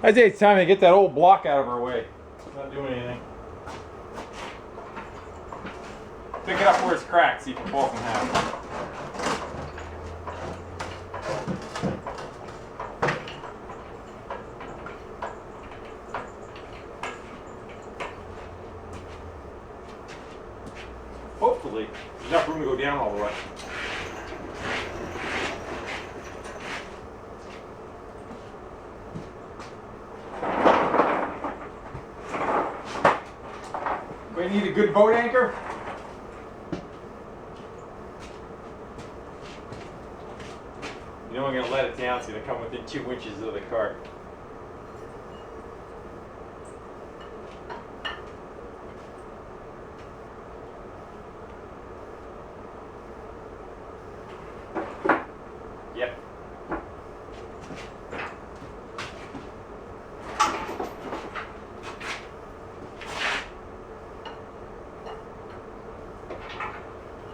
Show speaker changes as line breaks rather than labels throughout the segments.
I'd say it's time to get that old block out of our way. It's not doing anything. Pick it up where it's cracked, see if it falls in half. Hopefully, there's enough room to go down all the way. We need a good boat anchor. You know I'm going to let it down so it'll come within 2 inches of the cart. Yep.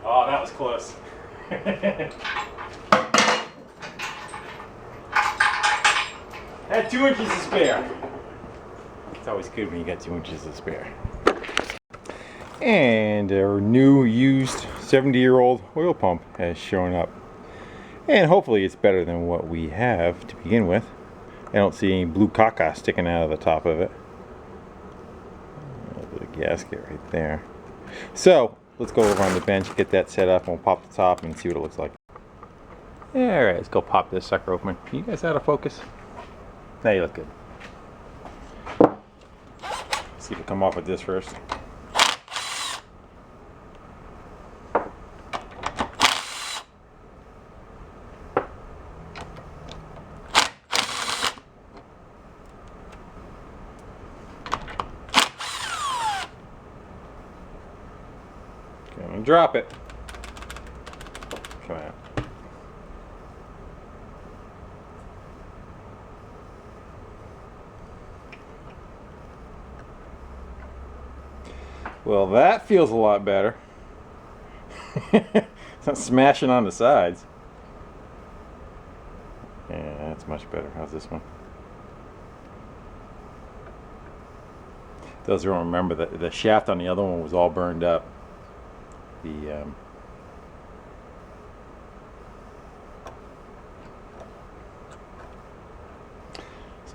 Oh, that was close. Had 2 inches to spare. It's always good when you got 2 inches to spare. And our new used 70-year-old oil pump has shown up. And hopefully it's better than what we have to begin with. I don't see any blue caca sticking out of the top of it. A little bit of gasket right there. So let's go over on the bench, get that set up, and we'll pop the top and see what it looks like. Alright, let's go pop this sucker open. Are you guys out of focus? Now you look good. Let's see if it come off with this first. Okay, I'm gonna drop it. Come out. Well, that feels a lot better. It's not smashing on the sides. Yeah, that's much better. How's this one? Those who don't remember, the shaft on the other one was all burned up. Let's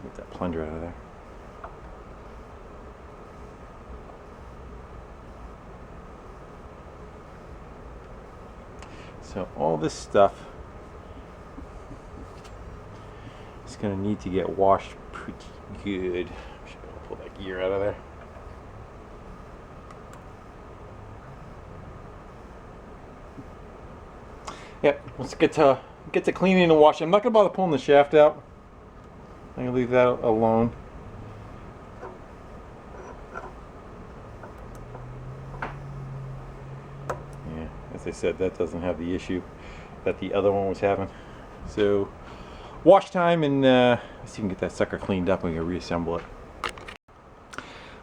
get that plunger out of there. So all this stuff is going to need to get washed pretty good. Should be able to pull that gear out of there. Yep, let's get to cleaning and washing. I'm not going to bother pulling the shaft out. I'm going to leave that alone. As I said, that doesn't have the issue that the other one was having. So, wash time, and let's see if we can get that sucker cleaned up and we can reassemble it.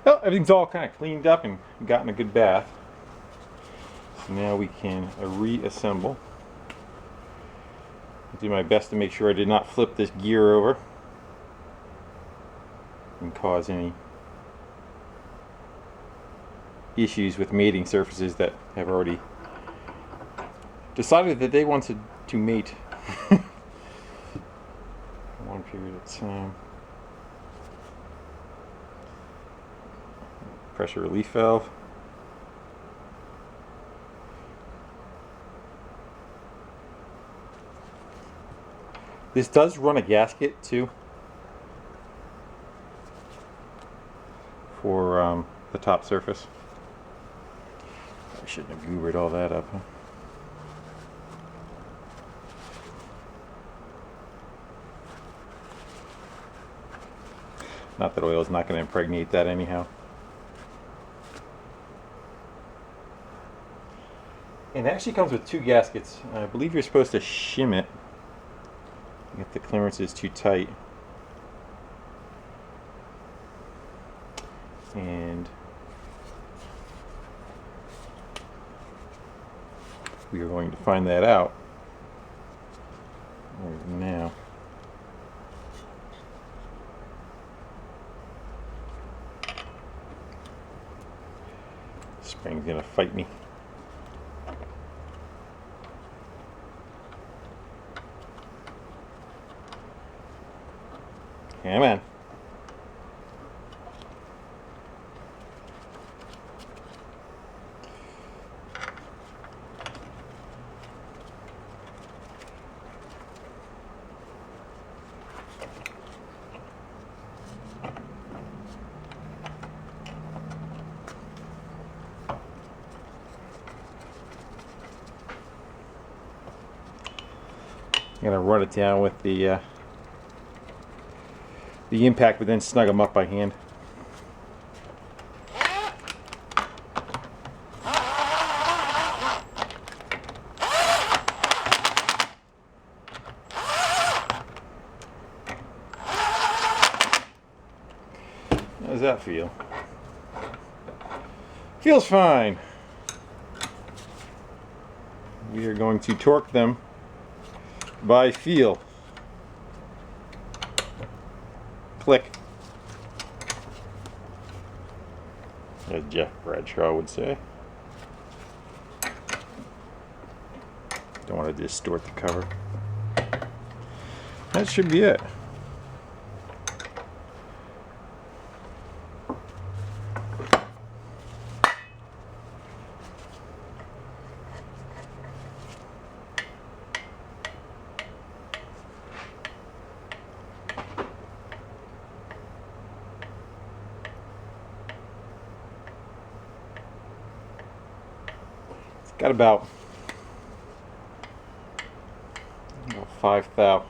Well, everything's all kind of cleaned up and gotten a good bath. So now we can reassemble. I'll do my best to make sure I did not flip this gear over and cause any issues with mating surfaces that have already decided that they wanted to mate. One period of time. Pressure relief valve. This does run a gasket too for the top surface. I shouldn't have goobered all that up, huh? Not that oil is not going to impregnate that anyhow. And it actually comes with 2 gaskets. I believe you're supposed to shim it if the clearance is too tight. And we are going to find that out right now. Thing's gonna fight me. Come on. I'm gonna run it down with the impact, but then snug them up by hand. How does that feel? Feels fine. We are going to torque them by feel. Click. As Jeff Bradshaw would say. Don't want to distort the cover. That should be it. Got about 5 thou.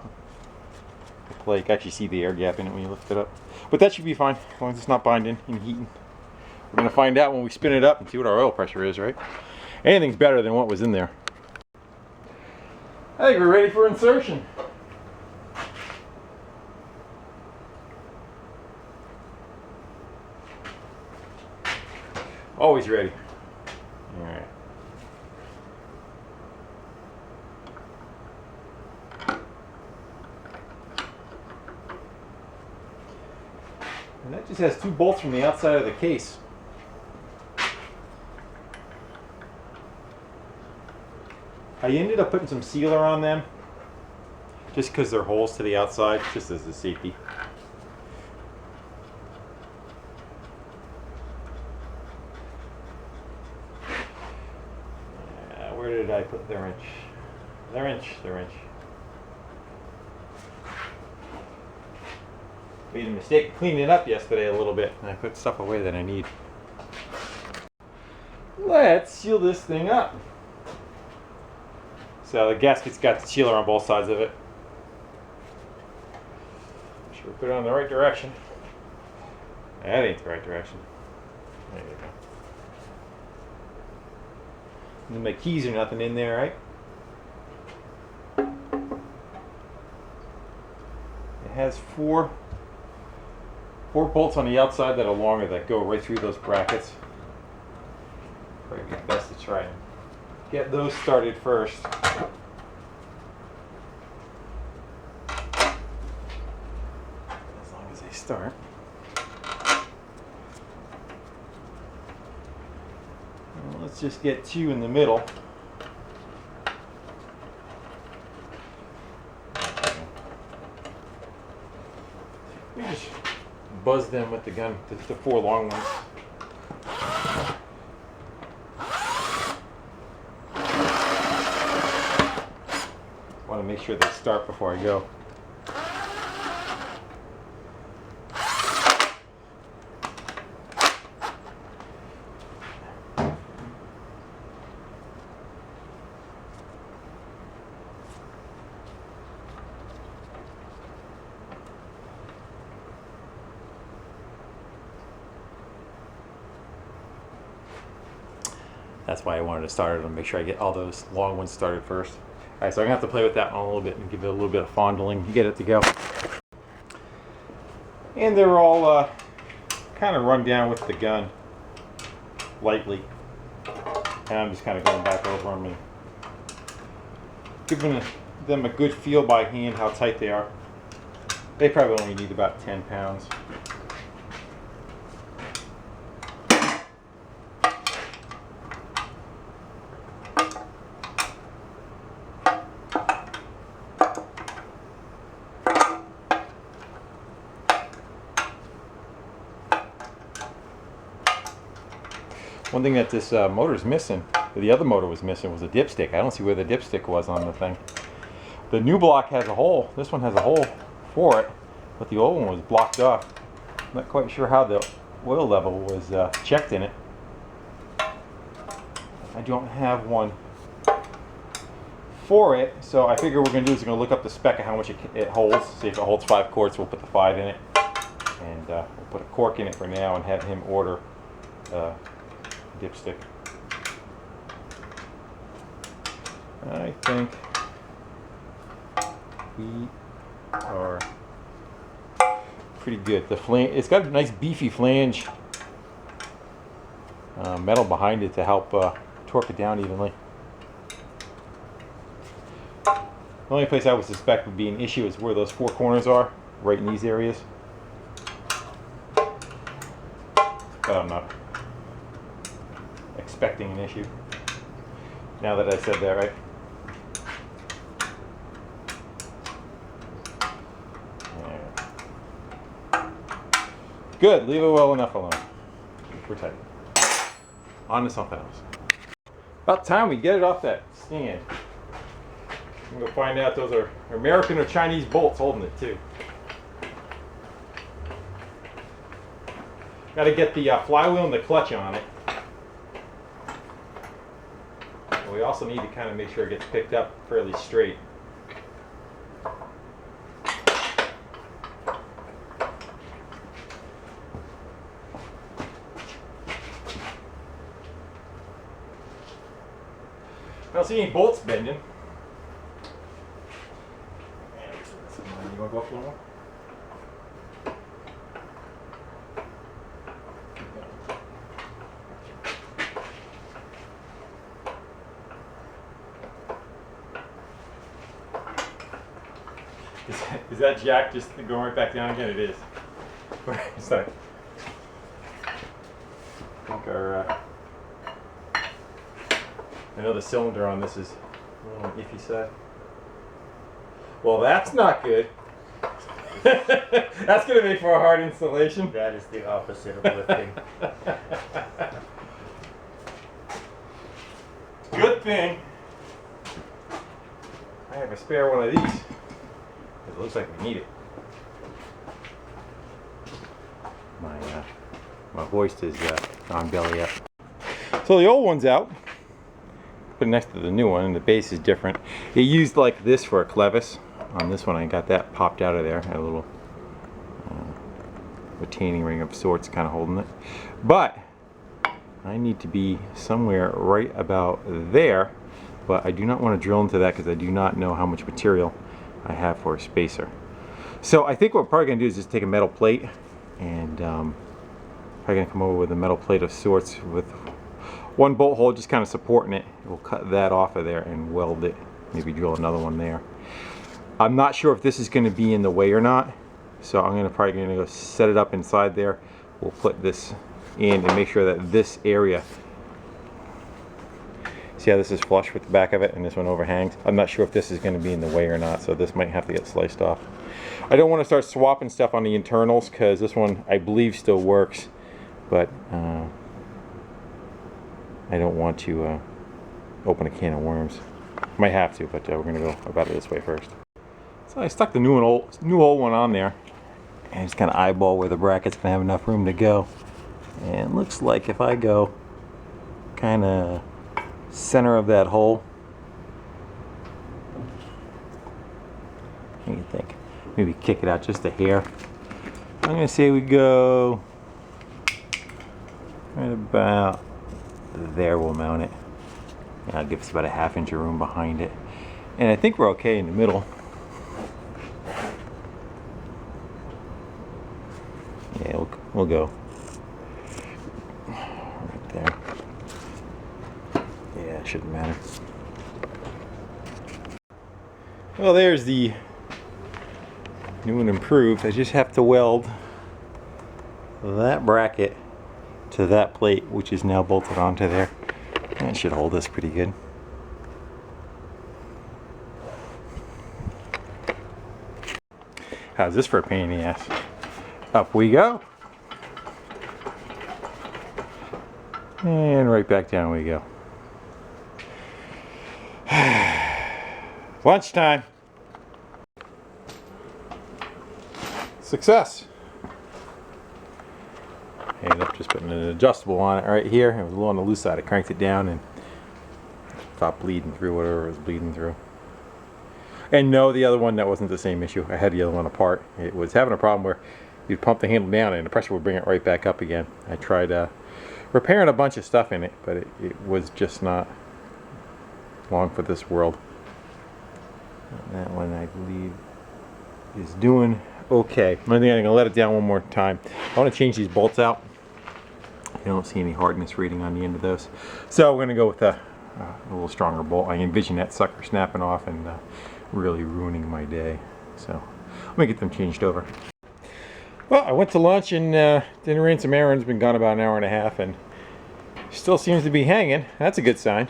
You can actually see the air gap in it when you lift it up. But that should be fine, as long as it's not binding and heating. We're going to find out when we spin it up and see what our oil pressure is, right? Anything's better than what was in there. I think we're ready for insertion. Always ready. All right. And that just has 2 bolts from the outside of the case. I ended up putting some sealer on them just because they're holes to the outside, just as a safety. Where did I put the wrench? The wrench. Made a mistake cleaning it up yesterday a little bit, and I put stuff away that I need. Let's seal this thing up. So the gasket's got the sealer on both sides of it. Make sure we put it on the right direction. That ain't the right direction. There you go. And my keys are nothing in there, right? It has four bolts on the outside that are longer that go right through those brackets. Probably be best to try and get those started first. As long as they start. Well, let's just get 2 in the middle. We just buzz them with the gun, the 4 long ones. Want to make sure they start before I go. That's why I wanted to start it and make sure I get all those long ones started first. Alright, so I'm going to have to play with that one a little bit and give it a little bit of fondling to get it to go. And they're all kind of run down with the gun lightly. And I'm just kind of going back over them and giving them a good feel by hand how tight they are. They probably only need about 10 pounds. One thing that this motor's missing, or the other motor was missing, was a dipstick. I don't see where the dipstick was on the thing. The new block has a hole. This one has a hole for it, but the old one was blocked off. I'm not quite sure how the oil level was checked in it. I don't have one for it, so I figure what we're going to do is we're going to look up the spec of how much it holds. See if it holds 5 quarts, we'll put the 5 in it. And we'll put a cork in it for now and have him order dipstick. I think we are pretty good. The flange, it's got a nice beefy flange metal behind it to help torque it down evenly. The only place I would suspect would be an issue is where those 4 corners are, right in these areas. But I'm not expecting an issue. Now that I said that, right? Yeah. Good, leave it well enough alone. We're tight. On to something else. About time we get it off that stand. I'm going to find out those are American or Chinese bolts holding it too. Got to get the flywheel and the clutch on it. And we also need to kind of make sure it gets picked up fairly straight. I don't see any bolts bending. You want to go up a little more? Is that jack just going right back down again? It is. Sorry. I think our I know the cylinder on this is a little iffy side. Well, that's not good. That's going to make for a hard installation.
That is the opposite of lifting.
Good thing I have a spare one of these. It looks like we need it. My hoist is on belly up. So the old one's out. Put it next to the new one, and the base is different. It used like this for a clevis. On this one, I got that popped out of there. Had a little retaining ring of sorts kind of holding it. But I need to be somewhere right about there. But I do not want to drill into that because I do not know how much material I have for a spacer. So I think what we're probably going to do is just take a metal plate and probably going to come over with a metal plate of sorts with one bolt hole just kind of supporting it. We'll cut that off of there and weld it. Maybe drill another one there. I'm not sure if this is going to be in the way or not, so I'm probably going to go set it up inside there. We'll put this in and make sure that this area, see how this is flush with the back of it and this one overhangs. I'm not sure if this is going to be in the way or not, so this might have to get sliced off. I don't want to start swapping stuff on the internals because this one I believe still works, but I don't want to open a can of worms. Might have to, but we're going to go about it this way first. So I stuck the new old one on there and just kind of eyeball where the bracket's going to have enough room to go. And it looks like if I go kind of center of that hole, what do you think? Maybe kick it out just a hair. I'm going to say we go right about there. We'll mount it. That'll give us about a ½ inch of room behind it. And I think we're okay in the middle. Yeah, we'll go right there. Yeah, it shouldn't matter. Well, there's the new and improved. I just have to weld that bracket to that plate, which is now bolted onto there. That should hold us pretty good. How's this for a pain in the ass? Up we go. And right back down we go. Lunchtime. Success. I ended up just putting an adjustable on it right here. It was a little on the loose side. I cranked it down and stopped bleeding through whatever it was bleeding through. And no, the other one, that wasn't the same issue. I had the other one apart. It was having a problem where you'd pump the handle down and the pressure would bring it right back up again. I tried repairing a bunch of stuff in it, but it was just not long for this world. And that one, I believe, is doing okay. I think I'm going to let it down one more time. I want to change these bolts out. I don't see any hardness rating on the end of those. So we're going to go with a little stronger bolt. I envision that sucker snapping off and really ruining my day. So let me get them changed over. Well, I went to lunch and then ran some errands. Been gone about an hour and a half and still seems to be hanging. That's a good sign.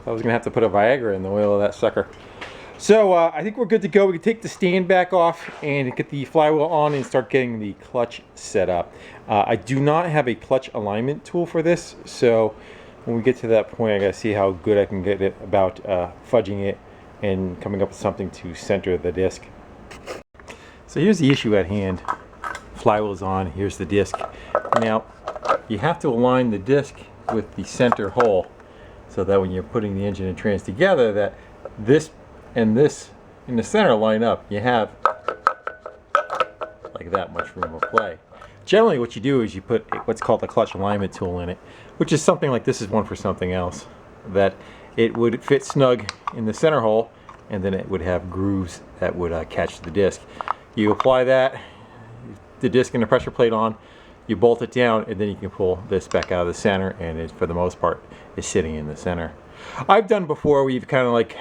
I was going to have to put a Viagra in the oil of that sucker. So I think we're good to go. We can take the stand back off and get the flywheel on and start getting the clutch set up. I do not have a clutch alignment tool for this, so when we get to that point, I gotta see how good I can get it about fudging it and coming up with something to center the disc. So here's the issue at hand. Flywheel's on, here's the disc. Now, you have to align the disc with the center hole so that when you're putting the engine and trans together, that this and this in the center line up. You have like that much room of play. Generally what you do is you put what's called the clutch alignment tool in it, which is something like this is one for something else, that it would fit snug in the center hole and then it would have grooves that would catch the disc. You apply that, the disc and the pressure plate on, you bolt it down, and then you can pull this back out of the center, and it, for the most part, is sitting in the center. I've done before where you've kind of like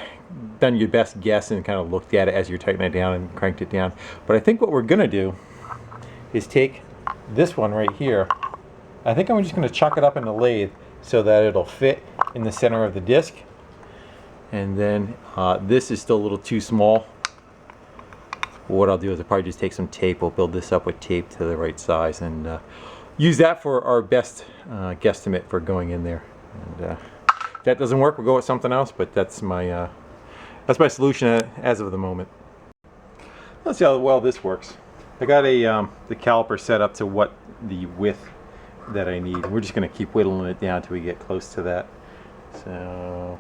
done your best guess and kind of looked at it as you're tightening it down and cranked it down. But I think what we're gonna do is take this one right here. I think I'm just gonna chuck it up in the lathe so that it'll fit in the center of the disc. And then this is still a little too small. What I'll do is I'll probably just take some tape. We'll build this up with tape to the right size and use that for our best guesstimate for going in there. And if that doesn't work, we'll go with something else. But that's my solution as of the moment. Let's see how well this works. I got the caliper set up to what the width that I need. We're just going to keep whittling it down till we get close to that. So.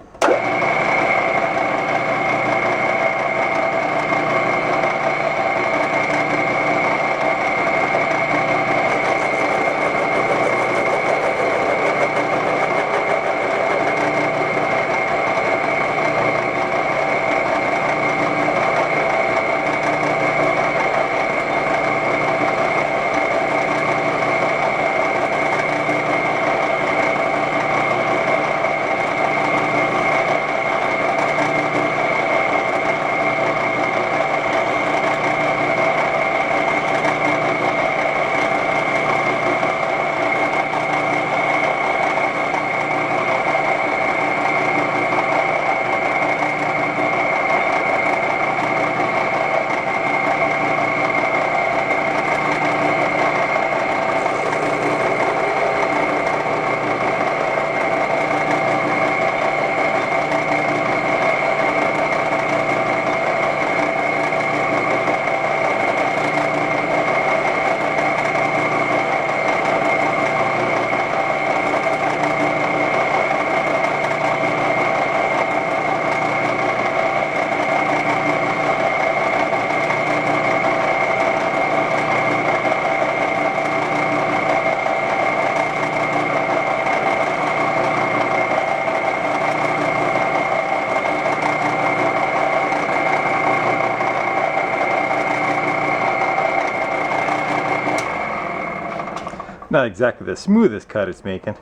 Not exactly the smoothest cut it's making,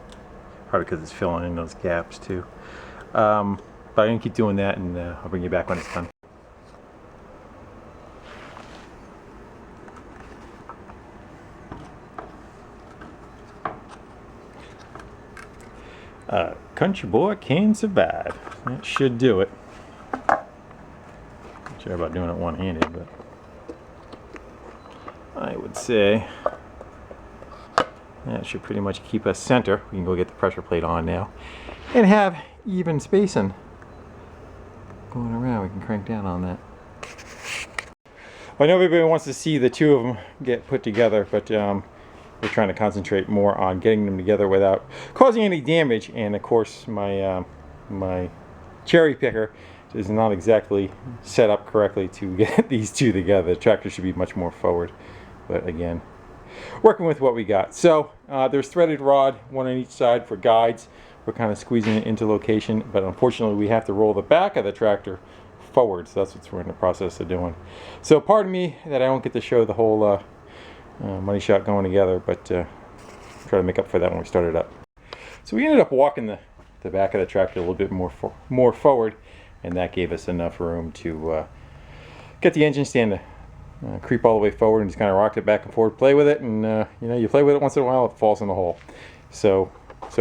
probably because it's filling in those gaps too. But I'm gonna keep doing that, and I'll bring you back when it's done. Country boy can survive. That should do it. Not sure about doing it one-handed, but I would say That should pretty much keep us center. We can go get the pressure plate on now and have even spacing going around. We can crank down on that. I know everybody wants to see the two of them get put together, but we're trying to concentrate more on getting them together without causing any damage. And of course, my my cherry picker is not exactly set up correctly to get these two together. The tractor should be much more forward, but again, working with what we got. So there's threaded rod, one on each side for guides. We're kind of squeezing it into location, but unfortunately we have to roll the back of the tractor forward, so that's what we're in the process of doing. So pardon me that I don't get to show the whole money shot going together, but try to make up for that when we start it up. So we ended up walking the back of the tractor a little bit more forward, and that gave us enough room to get the engine stand to creep all the way forward and just kind of rock it back and forward, play with it, and you know, you play with it once in a while, it falls in the hole. So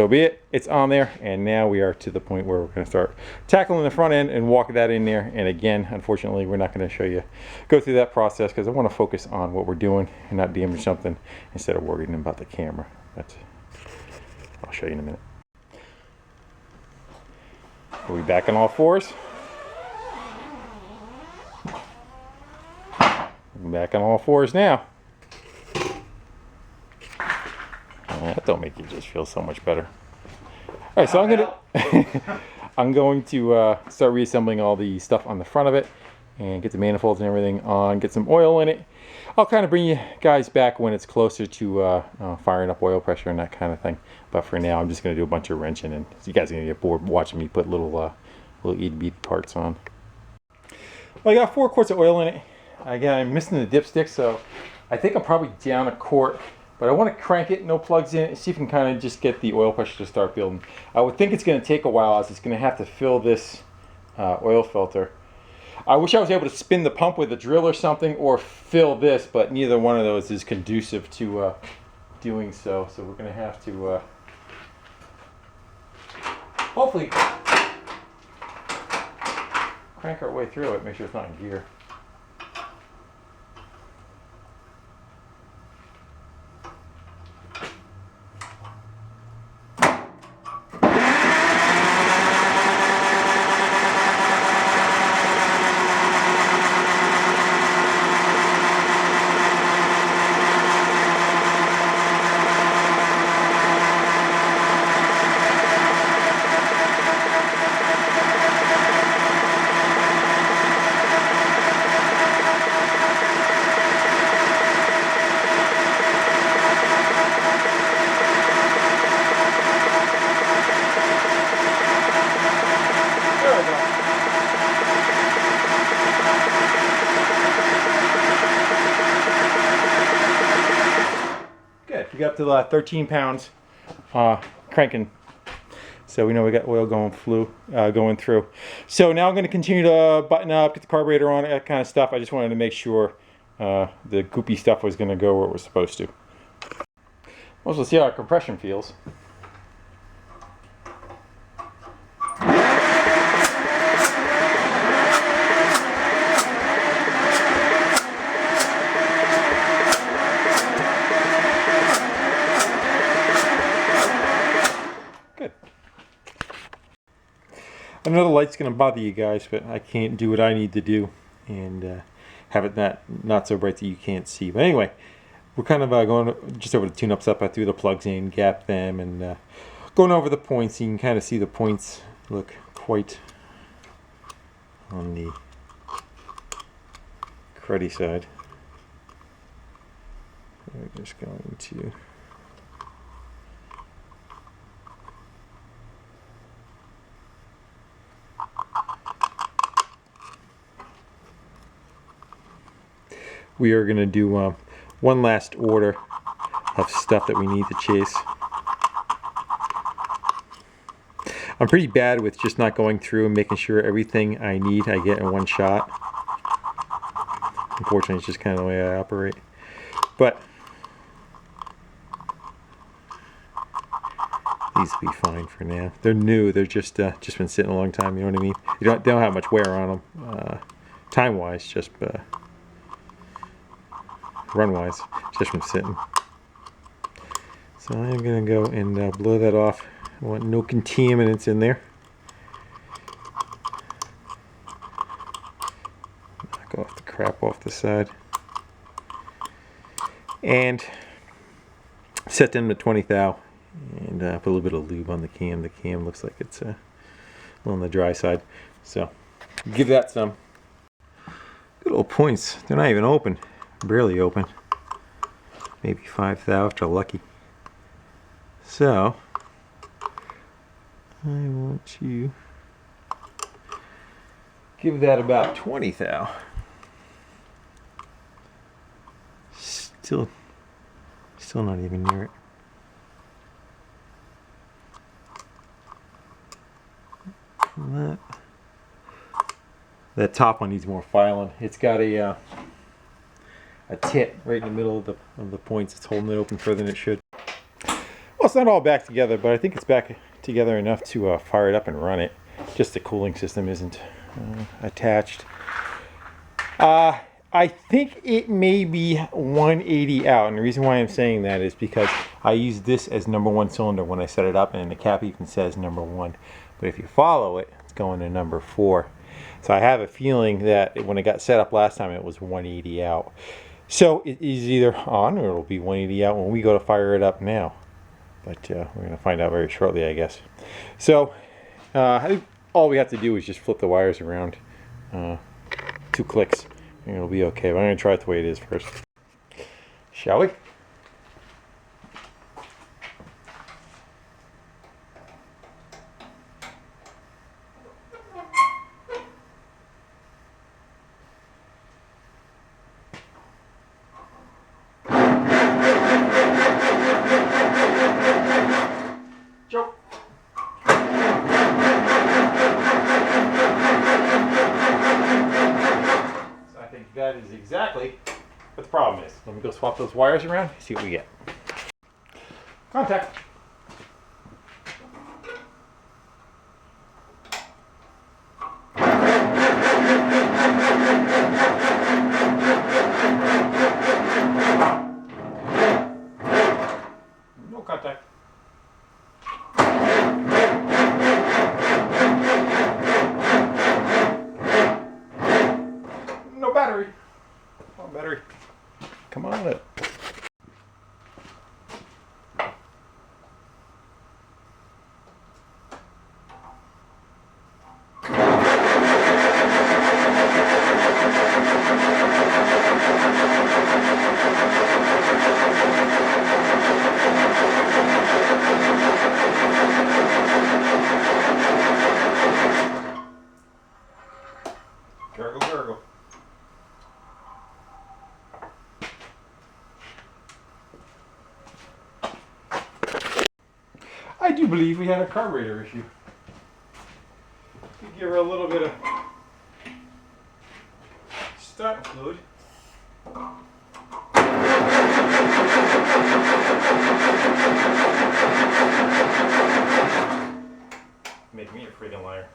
be it, it's on there, and now we are to the point where we're going to start tackling the front end and walk that in there. And again, unfortunately, we're not going to show you go through that process because I want to focus on what we're doing and not damage something instead of worrying about the camera. But I'll show you in a minute. Are we back on all fours? We're back on all fours now. That don't make you just feel so much better. All right, so I'm going to start reassembling all the stuff on the front of it and get the manifolds and everything on, get some oil in it. I'll kind of bring you guys back when it's closer to firing up oil pressure and that kind of thing. But for now, I'm just going to do a bunch of wrenching, and you guys are going to get bored watching me put little itty-bitty parts on. Well, I got 4 quarts of oil in it. Again, I'm missing the dipstick, so I think I'm probably down a quart. But I want to crank it, no plugs in it, see if we can kind of just get the oil pressure to start building. I would think it's going to take a while, as it's going to have to fill this oil filter. I wish I was able to spin the pump with a drill or something, or fill this, but neither one of those is conducive to doing so. So we're going to have to hopefully crank our way through it, make sure it's not in gear. We got up to 13 pounds cranking, so we know we got oil going through. So now I'm going to continue to button up, get the carburetor on, that kind of stuff. I just wanted to make sure the goopy stuff was going to go where it was supposed to. Also, see how our compression feels. I know the light's going to bother you guys, but I can't do what I need to do and have it not so bright that you can't see. But anyway, we're kind of going just over the tune-up stuff. I threw the plugs in, gapped them, and going over the points. You can kind of see the points look quite on the cruddy side. We're just going to... We are going to do one last order of stuff that we need to chase. I'm pretty bad with just not going through and making sure everything I need I get in one shot. Unfortunately, it's just kind of the way I operate. But these will be fine for now. They're new. They're just been sitting a long time. You know what I mean? They don't have much wear on them, time-wise, just run-wise, just from sitting. So I'm going to go and blow that off. I want no contaminants in there. Knock off the crap off the side. And set them to 20 thou. And put a little bit of lube on the cam. The cam looks like it's a little on the dry side. So give that some. Good old points. They're not even open. Barely open. Maybe 5 thou if you're lucky. So I want to give that about 20 thou. Still not even near it. That top one needs more filing. It's got a tip right in the middle of the points. It's holding it open further than it should. Well, it's not all back together, but I think it's back together enough to fire it up and run it. Just the cooling system isn't attached. I think it may be 180 out, and the reason why I'm saying that is because I use this as #1 cylinder when I set it up, and the cap even says #1. But if you follow it, it's going to #4. So I have a feeling that when it got set up last time, it was 180 out. So it is either on or it'll be 180 out when we go to fire it up now. But we're going to find out very shortly, I guess. So I think all we have to do is just flip the wires around 2 clicks. And it'll be okay, but I'm going to try it the way it is first. Shall we? Joe. That is exactly what the problem is. Let me go swap those wires around, see what we get. Contact. No contact. Battery. Come on, battery. Come on up. Gurgle, gurgle. I do believe we had a carburetor issue. Could give her a little bit of start fluid. Make me a freaking liar.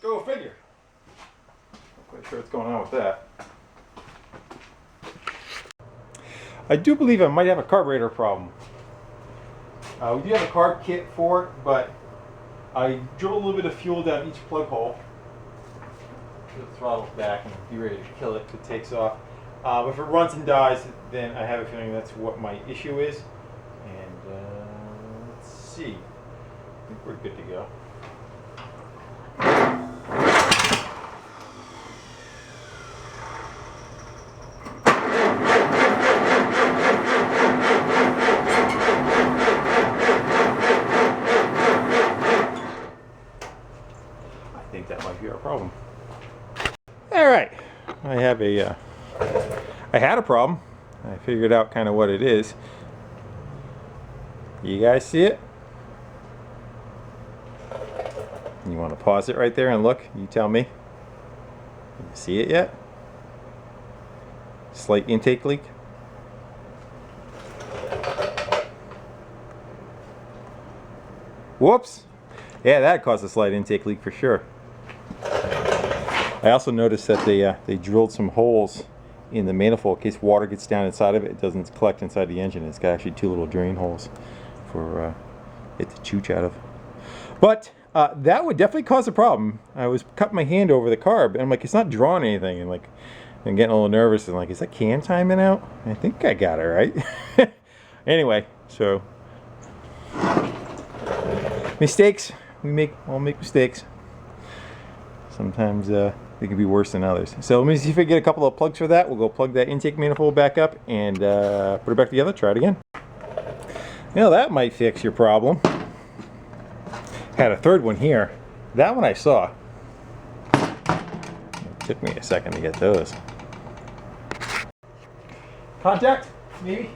Go figure. Not quite sure what's going on with that. I do believe I might have a carburetor problem. We do have a carb kit for it, but I drilled a little bit of fuel down each plug hole. The throttle's back and be ready to kill it if it takes off. If it runs and dies, then I have a feeling that's what my issue is. And let's see. I think we're good to go. I think that might be our problem. All right, I had a problem. I figured out kind of what it is. You guys see it? You want to pause it right there and look? You tell me. You see it yet? Slight intake leak. Whoops! Yeah, that caused a slight intake leak for sure. I also noticed that they drilled some holes in the manifold in case water gets down inside of it. It doesn't collect inside the engine. It's got actually 2 little drain holes for it to chooch out of. But that would definitely cause a problem. I was cutting my hand over the carb, and I'm like, it's not drawing anything, and like, I'm getting a little nervous, and like, is that can timing out? I think I got it right. Anyway, so mistakes. We all make mistakes. Sometimes they can be worse than others. So let me see if I get a couple of plugs for that. We'll go plug that intake manifold back up and put it back together. Try it again. Now that might fix your problem. Had a third one here. That one I saw. It took me a second to get those. Contact, maybe?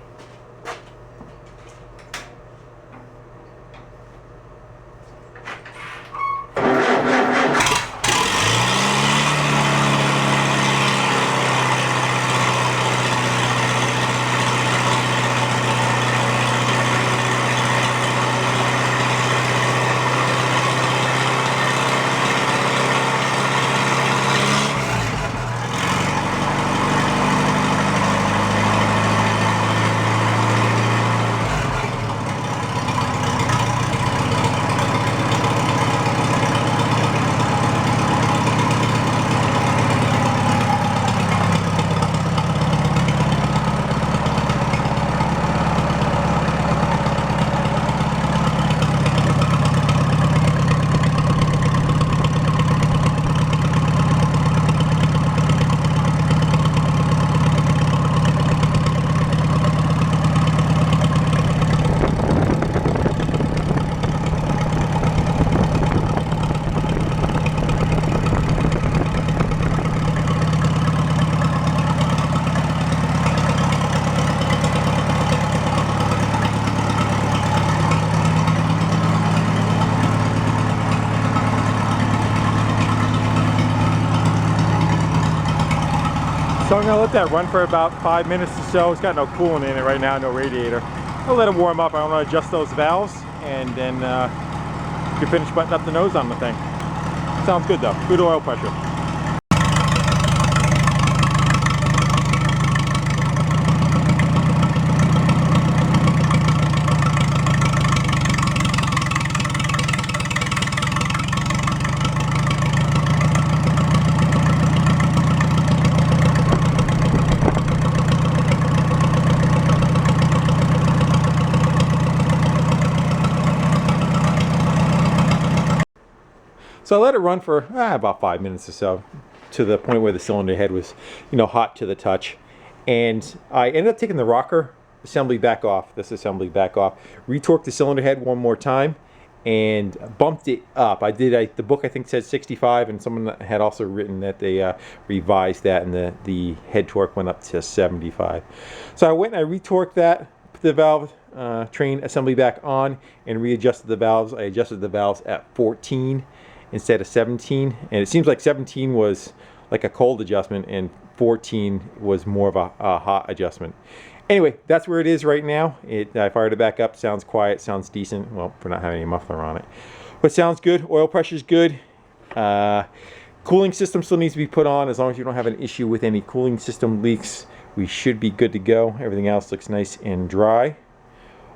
So I'm gonna let that run for about 5 minutes or so. It's got no coolant in it right now, no radiator. I'll let it warm up. I want to adjust those valves, and then you can finish buttoning up the nose on the thing. Sounds good though. Good oil pressure. So I let it run for about 5 minutes or so, to the point where the cylinder head was, hot to the touch. And I ended up taking the rocker assembly back off, retorqued the cylinder head one more time, and bumped it up. The book I think said 65, and someone had also written that they revised that, and the head torque went up to 75. So I went and I retorqued that, put the valve train assembly back on, and readjusted the valves. I adjusted the valves at 14 instead of 17, and it seems like 17 was like a cold adjustment and 14 was more of a hot adjustment. Anyway, that's where it is right now. I fired it back up. Sounds quiet, sounds decent. Well, for not having any muffler on it, but sounds good. Oil pressure's good. Cooling system still needs to be put on. As long as you don't have an issue with any cooling system leaks, we should be good to go. Everything else looks nice and dry.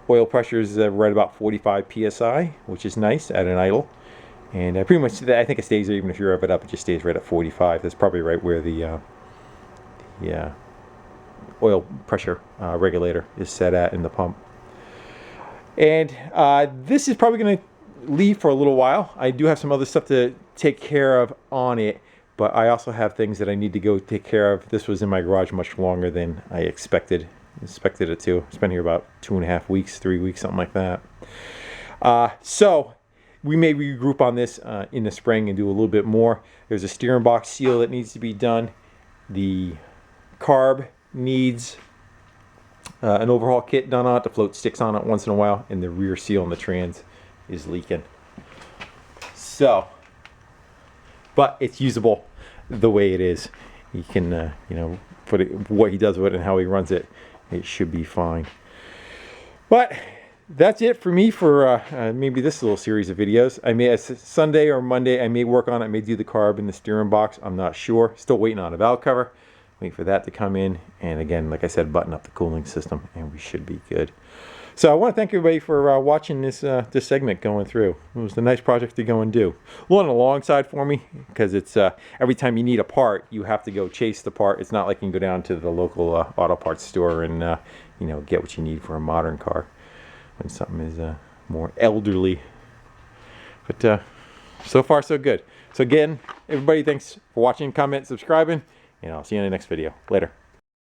Oil pressure is right about 45 psi, which is nice at an idle. And pretty much, I think it stays there even if you rev it up. It just stays right at 45. That's probably right where the oil pressure regulator is set at in the pump. And this is probably going to leave for a little while. I do have some other stuff to take care of on it, but I also have things that I need to go take care of. This was in my garage much longer than I expected it to. It's been here about 2.5 weeks, 3 weeks, something like that. So we may regroup on this in the spring and do a little bit more. There's a steering box seal that needs to be done. The carb needs an overhaul kit done on it. The float sticks on it once in a while, and the rear seal on the trans is leaking. So, but it's usable the way it is. You can, what he does with it and how he runs it, it should be fine. But that's it for me for maybe this little series of videos. I may, Sunday or Monday, I may work on it. I may do the carb and the steering box. I'm not sure. Still waiting on a valve cover. Wait for that to come in. And again, like I said, button up the cooling system and we should be good. So I want to thank everybody for watching this this segment going through. It was a nice project to go and do. A little on the long side for me because it's every time you need a part, you have to go chase the part. It's not like you can go down to the local auto parts store and you know, get what you need for a modern car when something is more elderly. But so far so good. So again, everybody, thanks for watching, comment, subscribing, and I'll see you in the next video. Later.